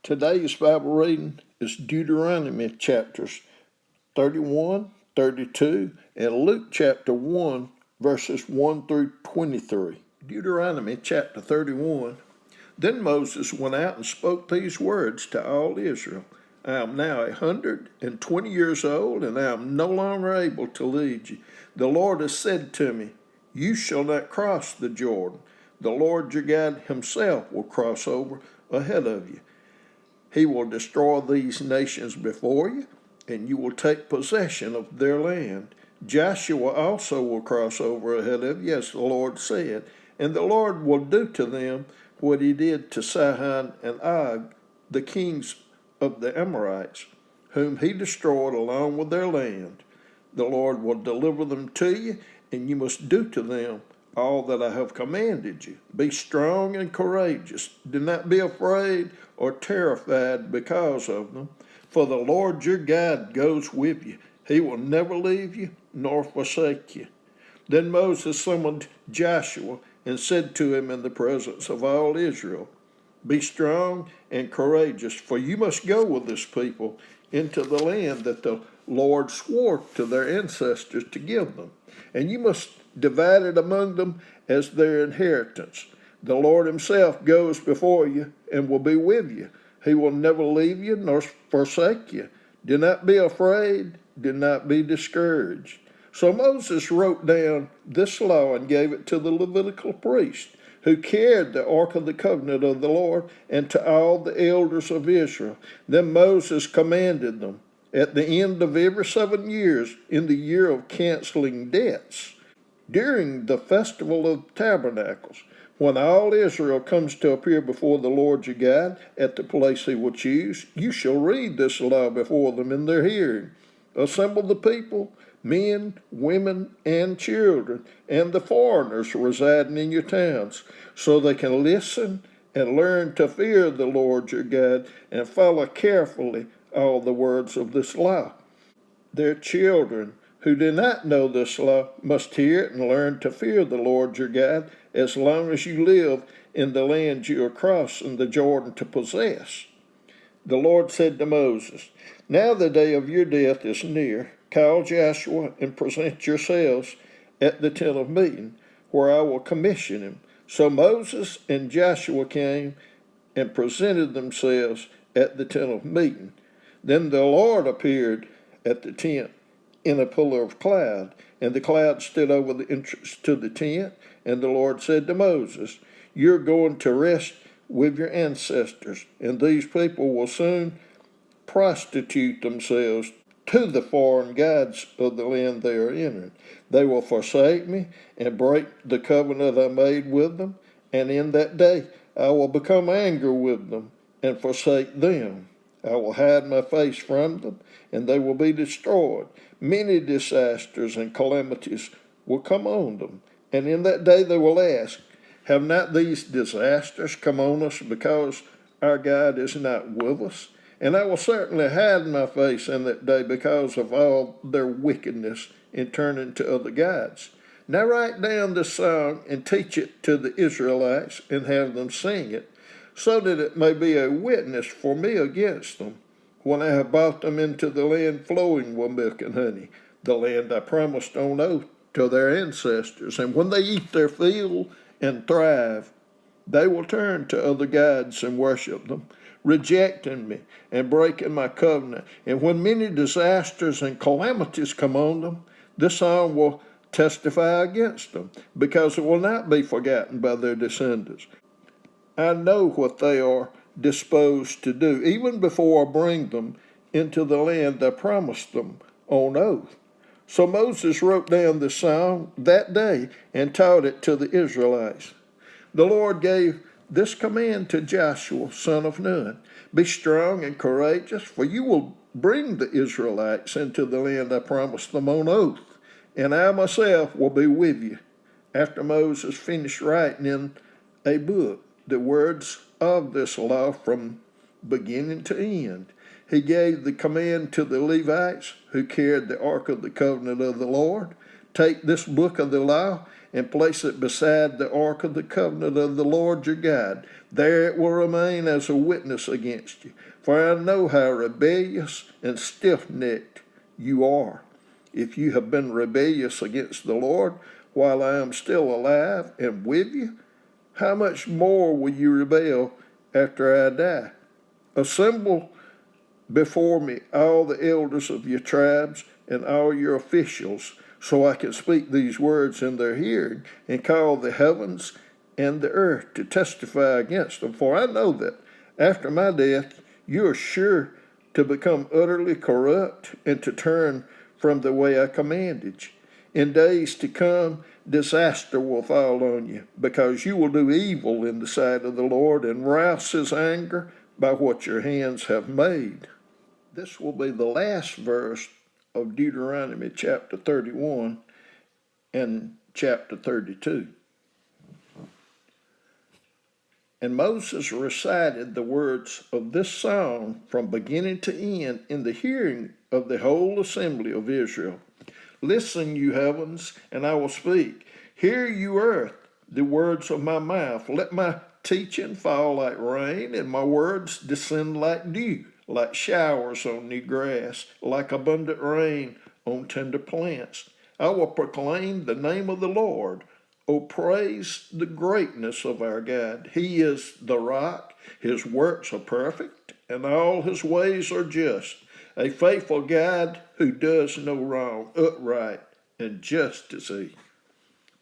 Today's Bible reading is Deuteronomy chapters 31, 32, and Luke chapter 1, verses 1 through 23. Deuteronomy chapter 31. Then Moses went out and spoke these words to all Israel. I am now 120 years old, and I am no longer able to lead you. The Lord has said to me, you shall not cross the Jordan. The Lord your God himself will cross over ahead of you. He will destroy these nations before you, and you will take possession of their land. Joshua also will cross over ahead of you, as the Lord said, and the Lord will do to them what he did to Sihon and Og, the kings of the Amorites, whom he destroyed along with their land. The Lord will deliver them to you, and you must do to them all that I have commanded you. Be strong and courageous. Do not be afraid or terrified because of them, for the Lord your God goes with you. He will never leave you nor forsake you. Then Moses summoned Joshua and said to him in the presence of all Israel, be strong and courageous, for you must go with this people into the land that the Lord swore to their ancestors to give them, and you must divide it among them as their inheritance. The Lord himself goes before you and will be with you. He will never leave you nor forsake you. Do not be afraid. Do not be discouraged. So Moses wrote down this law and gave it to the Levitical priest, who carried the ark of the covenant of the Lord, and to all the elders of Israel. Then Moses commanded them, at the end of every 7 years, in the year of canceling debts, during the festival of tabernacles, when all Israel comes to appear before the Lord your God at the place he will choose, you shall read this law before them in their hearing. Assemble the people, men, women, and children, and the foreigners residing in your towns, so they can listen and learn to fear the Lord your God and follow carefully all the words of this law. Their children who do not know this law must hear it and learn to fear the Lord your God as long as you live in the land you are crossing the Jordan to possess. The Lord said to Moses, now the day of your death is near. Call Joshua and present yourselves at the tent of meeting, where I will commission him. So Moses and Joshua came and presented themselves at the tent of meeting. Then the Lord appeared at the tent in a pillar of cloud, and the cloud stood over the entrance to the tent. And the Lord said to Moses, you're going to rest with your ancestors, and these people will soon prostitute themselves to the foreign gods of the land they are entering. They will forsake me and break the covenant I made with them, and in that day I will become angry with them and forsake them. I will hide my face from them, and they will be destroyed. Many disasters and calamities will come on them, and in that day they will ask, have not these disasters come on us because our God is not with us? And I will certainly hide my face in that day because of all their wickedness in turning to other gods. Now write down this song and teach it to the Israelites and have them sing it, so that it may be a witness for me against them, when I have brought them into the land flowing with milk and honey, the land I promised on oath to their ancestors. And when they eat their fill and thrive, they will turn to other gods and worship them, rejecting me and breaking my covenant. And when many disasters and calamities come on them, this song will testify against them, because it will not be forgotten by their descendants. I know what they are disposed to do, even before I bring them into the land I promised them on oath. So Moses wrote down this song that day and taught it to the Israelites. The Lord gave this command to Joshua, son of Nun, be strong and courageous, for you will bring the Israelites into the land I promised them on oath, and I myself will be with you. After Moses finished writing in a book the words of this law from beginning to end, he gave the command to the Levites who carried the ark of the covenant of the Lord, take this book of the law and place it beside the ark of the covenant of the Lord your God. There it will remain as a witness against you. For I know how rebellious and stiff-necked you are. If you have been rebellious against the Lord while I am still alive and with you, how much more will you rebel after I die? Assemble before me all the elders of your tribes and all your officials, so I can speak these words in their hearing and call the heavens and the earth to testify against them. For I know that after my death you are sure to become utterly corrupt and to turn from the way I commanded you. In days to come, disaster will fall on you, because you will do evil in the sight of the Lord and rouse his anger by what your hands have made. This will be the last verse of Deuteronomy chapter 31 and chapter 32. And Moses recited the words of this song from beginning to end in the hearing of the whole assembly of Israel. Listen, you heavens, and I will speak. Hear, you earth, the words of my mouth. Let my teaching fall like rain, and my words descend like dew, like showers on new grass, like abundant rain on tender plants. I will proclaim the name of the Lord. Oh, praise the greatness of our God. He is the rock. His works are perfect, and all his ways are just. A faithful God who does no wrong, upright and just is he.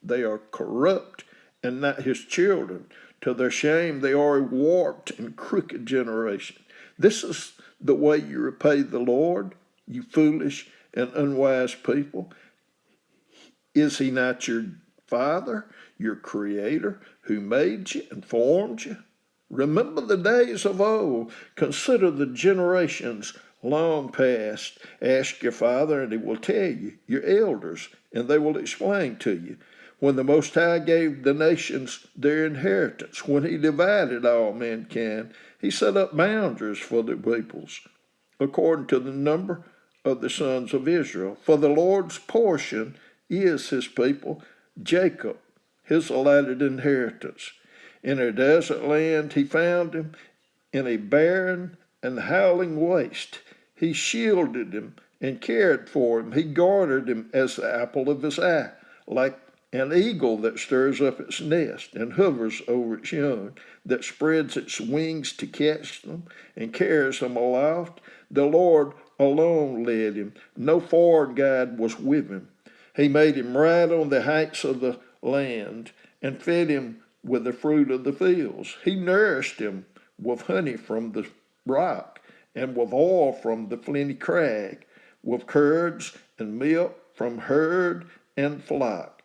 They are corrupt and not his children. To their shame, they are a warped and crooked generation. This is the way you repay the Lord, you foolish and unwise people. Is he not your Father, your Creator, who made you and formed you? Remember the days of old. Consider the generations long past. Ask your father, and he will tell you, your elders, and they will explain to you. When the Most High gave the nations their inheritance, when he divided all mankind, he set up boundaries for the peoples, according to the number of the sons of Israel. For the Lord's portion is his people, Jacob, his allotted inheritance. In a desert land he found him, in a barren and howling waste. He shielded him and cared for him. He guarded him as the apple of his eye, like an eagle that stirs up its nest and hovers over its young, that spreads its wings to catch them and carries them aloft. The Lord alone led him. No foreign guide was with him. He made him ride on the heights of the land and fed him with the fruit of the fields. He nourished him with honey from the rock and with oil from the flinty crag, with curds and milk from herd and flock,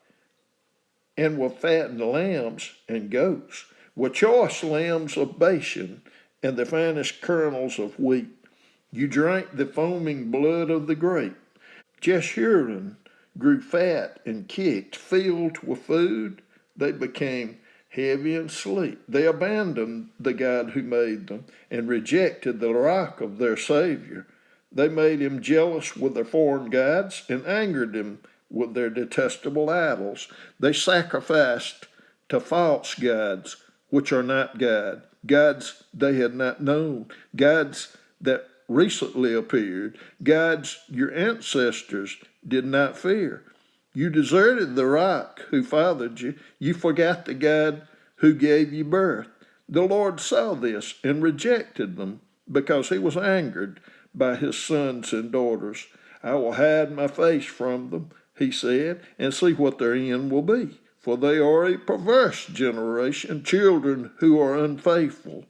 and with fattened lambs and goats, with choice lambs of Bashan and the finest kernels of wheat. You drank the foaming blood of the grape. Jeshurun grew fat and kicked, filled with food. They became heavy and sleek. They abandoned the God who made them and rejected the rock of their Savior. They made him jealous with their foreign gods and angered him with their detestable idols. They sacrificed to false gods, which are not God, gods they had not known, gods that recently appeared, gods your ancestors did not fear. You deserted the rock who fathered you. You forgot the God who gave you birth. The Lord saw this and rejected them because he was angered by his sons and daughters. I will hide my face from them, he said, and see what their end will be. For they are a perverse generation, children who are unfaithful.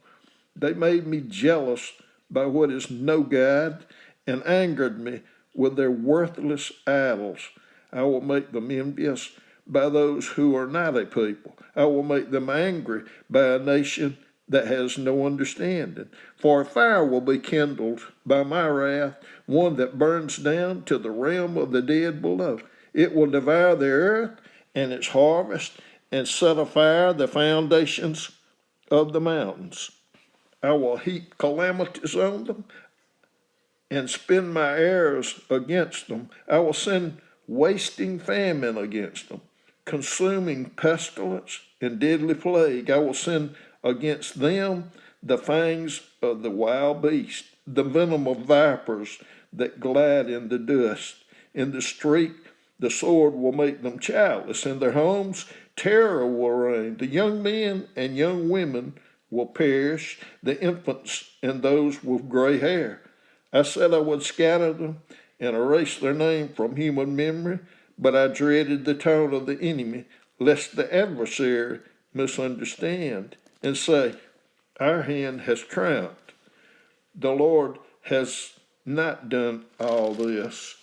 They made me jealous by what is no God and angered me with their worthless idols. I will make them envious by those who are not a people. I will make them angry by a nation that has no understanding. For a fire will be kindled by my wrath, one that burns down to the realm of the dead below. It will devour the earth and its harvest and set afire the foundations of the mountains. I will heap calamities on them and spin my arrows against them. I will send wasting famine against them. consuming pestilence and deadly plague. I will send against them the fangs of the wild beast, the venom of vipers that glide in the dust. In the street, the sword will make them childless. In their homes, terror will reign. The young men and young women will perish, the infants and those with gray hair. I said I would scatter them and erase their name from human memory, but I dreaded the taunt of the enemy, lest the adversary misunderstand and say, our hand has triumphed. The Lord has not done all this.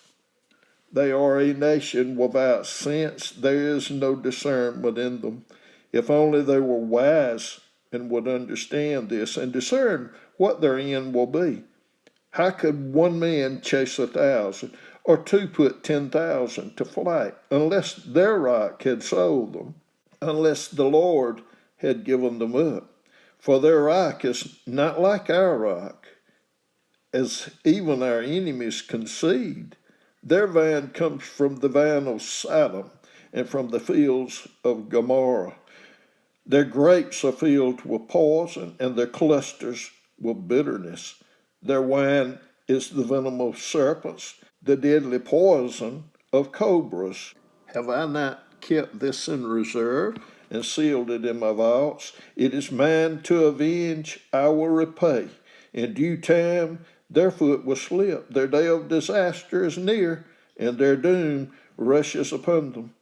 They are a nation without sense. There is no discernment in them. If only they were wise and would understand this and discern what their end will be. How could one man chase 1,000 or two put 10,000 to flight unless their rock had sold them, unless the Lord had given them up? For their rock is not like our rock, as even our enemies concede. Their vine comes from the vine of Sodom and from the fields of Gomorrah. Their grapes are filled with poison and their clusters with bitterness. Their wine is the venom of serpents, the deadly poison of cobras. Have I not kept this in reserve and sealed it in my vaults? It is mine to avenge, I will repay. In due time their foot will slip, their day of disaster is near, and their doom rushes upon them.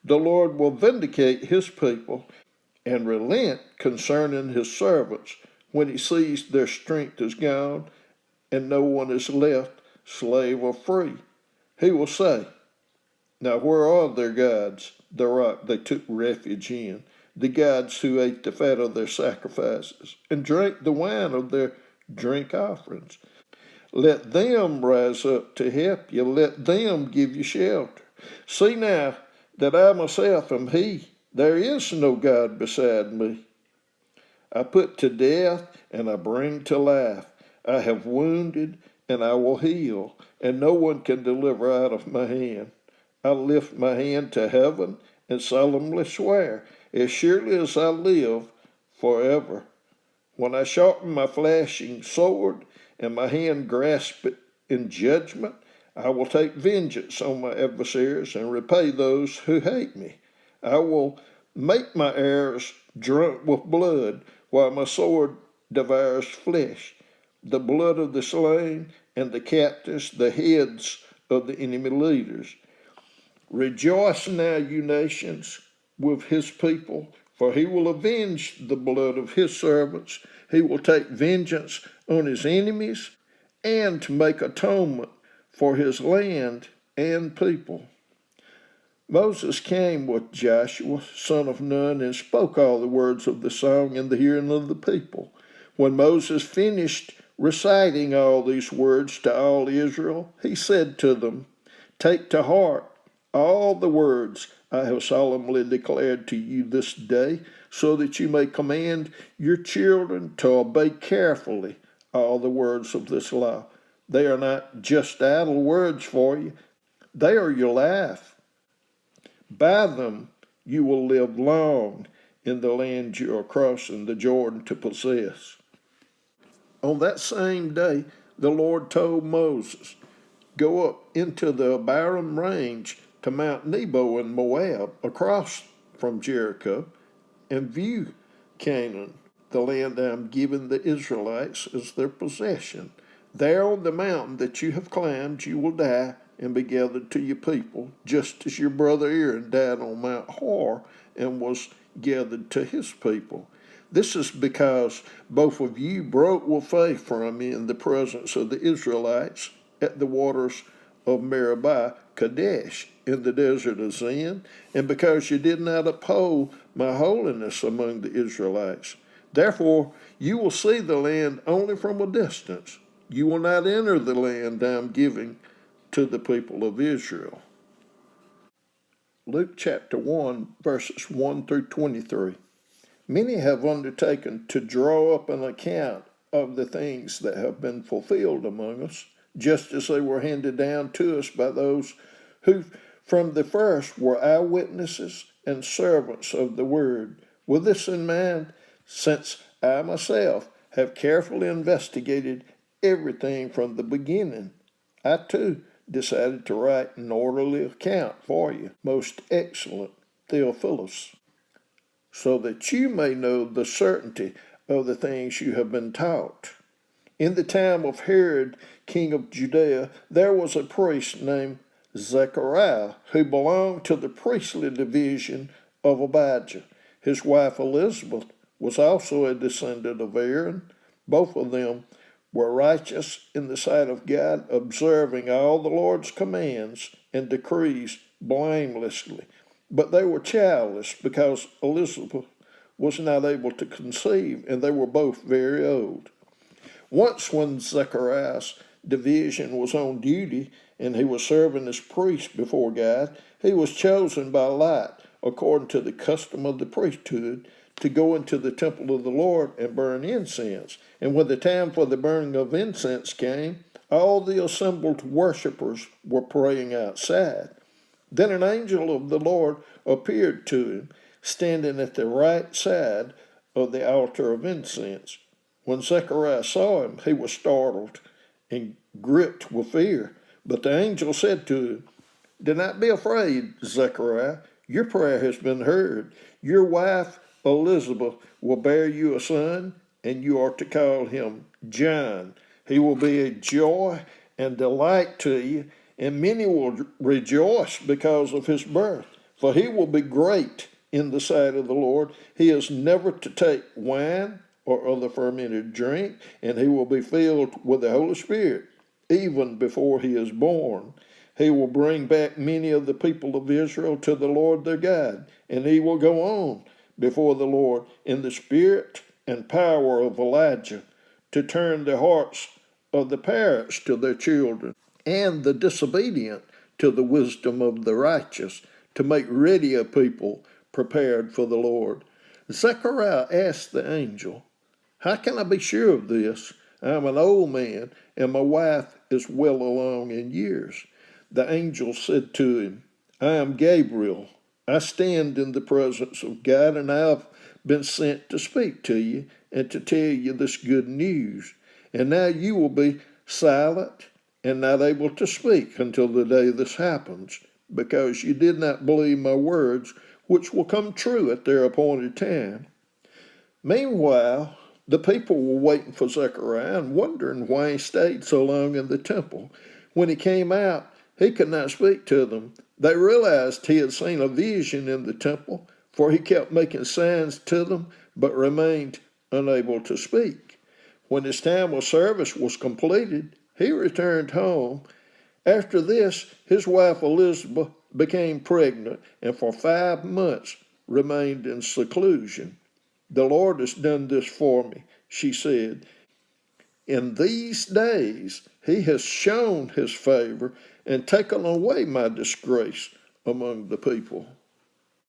The Lord will vindicate his people and relent concerning his servants when he sees their strength is gone and no one is left, slave or free. He will say, now where are their gods, the rock they took refuge in, the gods who ate the fat of their sacrifices and drank the wine of their drink offerings? Let them rise up to help you. Let them give you shelter. See now that I myself am he. There is no God beside me. I put to death and I bring to life. I have wounded and I will heal, and no one can deliver out of my hand. I lift my hand to heaven and solemnly swear, as surely as I live forever. When I sharpen my flashing sword and my hand grasp it in judgment, I will take vengeance on my adversaries and repay those who hate me. I will make my heirs drunk with blood, while my sword devours flesh, the blood of the slain and the captives, the heads of the enemy leaders. Rejoice now, you nations, with his people, for he will avenge the blood of his servants. He will take vengeance on his enemies and to make atonement for his land and people. Moses came with Joshua, son of Nun, and spoke all the words of the song in the hearing of the people. When Moses finished reciting all these words to all Israel, he said to them, take to heart all the words I have solemnly declared to you this day, so that you may command your children to obey carefully all the words of this law. They are not just idle words for you, they are your life. By them you will live long in the land you are crossing the Jordan to possess. On that same day, the Lord told Moses, go up into the Abarim range to Mount Nebo in Moab, across from Jericho, and view Canaan, the land I am giving the Israelites as their possession. There on the mountain that you have climbed, you will die and be gathered to your people, just as your brother Aaron died on Mount Hor and was gathered to his people. This is because both of you broke with faith from me in the presence of the Israelites at the waters of Meribah Kadesh in the desert of Zin, and because you did not uphold my holiness among the Israelites. Therefore, you will see the land only from a distance. You will not enter the land I am giving to the people of Israel. Luke chapter 1, verses 1 through 23. Many have undertaken to draw up an account of the things that have been fulfilled among us, just as they were handed down to us by those who from the first were eyewitnesses and servants of the word. With this in mind, since I myself have carefully investigated everything from the beginning, I too decided to write an orderly account for you, most excellent Theophilus, so that you may know the certainty of the things you have been taught. In the time of Herod, king of Judea, there was a priest named Zechariah who belonged to the priestly division of Abijah. His wife Elizabeth was also a descendant of Aaron. Both of them were righteous in the sight of God, observing all the Lord's commands and decrees blamelessly. But they were childless because Elizabeth was not able to conceive, and they were both very old. Once, when Zechariah's division was on duty and he was serving as priest before God, he was chosen by lot, according to the custom of the priesthood, to go into the temple of the Lord and burn incense. And when the time for the burning of incense came, all the assembled worshippers were praying outside. Then an angel of the Lord appeared to him, standing at the right side of the altar of incense. When Zechariah saw him, he was startled and gripped with fear. But the angel said to him, "Do not be afraid, Zechariah. Your prayer has been heard. Your wife, Elizabeth, will bear you a son, and you are to call him John. He will be a joy and delight to you, and many will rejoice because of his birth. For he will be great in the sight of the Lord. He is never to take wine or other fermented drink, and he will be filled with the Holy Spirit even before he is born. He will bring back many of the people of Israel to the Lord their God, and he will go on before the Lord in the spirit and power of Elijah, to turn the hearts of the parents to their children, and the disobedient to the wisdom of the righteous, to make ready a people prepared for the Lord." Zechariah asked the angel, "How can I be sure of this? I am an old man, and my wife is well along in years." The angel said to him, "I am Gabriel. I stand in the presence of God, and I have been sent to speak to you and to tell you this good news. And now you will be silent and not able to speak until the day this happens, because you did not believe my words, which will come true at their appointed time." Meanwhile, the people were waiting for Zechariah and wondering why he stayed so long in the temple. When he came out, he could not speak to them. They realized he had seen a vision in the temple, for he kept making signs to them, but remained unable to speak. When his time of service was completed, he returned home. After this, his wife Elizabeth became pregnant, and for 5 months remained in seclusion. "The Lord has done this for me," she said. "In these days he has shown his favor and taken away my disgrace among the people."